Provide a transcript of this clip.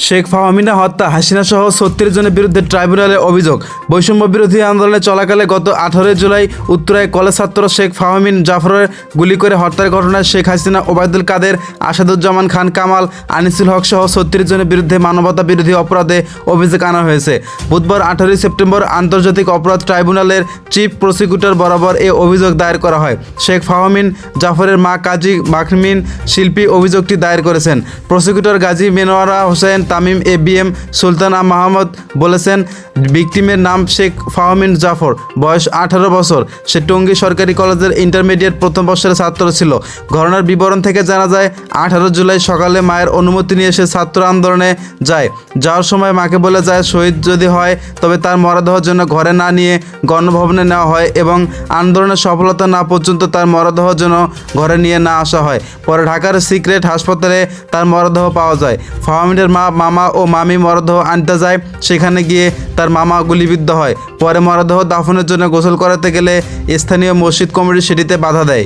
শেখ ফাহমিনা হত্যা, হাসিনা সহ ৩৬ জনের বিরুদ্ধে ট্রাইব্যুনালে অভিযোগ। বৈষম্য বিরোধী আন্দোলনে চলাকালে গত ১৮ জুলাই উত্তরায় কলেজ ছাত্র শেখ ফাহমিন জাফরের গুলি করে হত্যার ঘটনায় শেখ হাসিনা, ওবায়দুল কাদের, আসাদুজ্জামান খান কামাল, আনিসুল হক সহ ৩৬ জনের বিরুদ্ধে মানবতা বিরোধী অপরাধে অভিযোগ আনা হয়েছে। বুধবার ১৮ সেপ্টেম্বর আন্তর্জাতিক অপরাধ ট্রাইব্যুনালের চিফ প্রসিকিউটর বরাবর এ অভিযোগ দায়ের করা হয়। শেখ ফাহমিন জাফরের মা কাজী বাখমিন শিল্পী অভিযোগটি দায়ের করেছেন। প্রসিকিউটর গাজী মেনোয়ারা হোসেন তামিম এবিএম সুলতান মাহমুদ বলেছেন, ভিকটিমের নাম শেখ ফাহমিন জাফর, বয়স ১৮ বছর। সে টঙ্গী সরকারি কলেজের ইন্টারমিডিয়েট প্রথম বর্ষের ছাত্র ছিল। ঘটনার বিবরণ থেকে জানা যায়, ১৮ জুলাই সকালে মায়ের অনুমতি নিয়ে সে ছাত্র আন্দোলনে যায়। যাওয়ার সময় মাকে বলে যায়, শহীদ যদি হয় তবে তার মরদেহের জন্য ঘরে না নিয়ে গণভবনে নেওয়া হয় এবং আন্দোলনের সফলতা না পর্যন্ত তার মরদেহের জন্য ঘরে নিয়ে না আসা হয়। পরে ঢাকার সিক্রেট হাসপাতালে তার মরদেহ পাওয়া যায়। ফাহমিনের মামা ও মামি মরদেহ আনতে যায়। সেখানে গিয়ে তার মামা গুলিবিদ্ধ হয়। পরে মরদেহ দাফনের জন্য গোসল করাতে গেলে স্থানীয় মসজিদ কমিটি সেটিতে বাধা দেয়।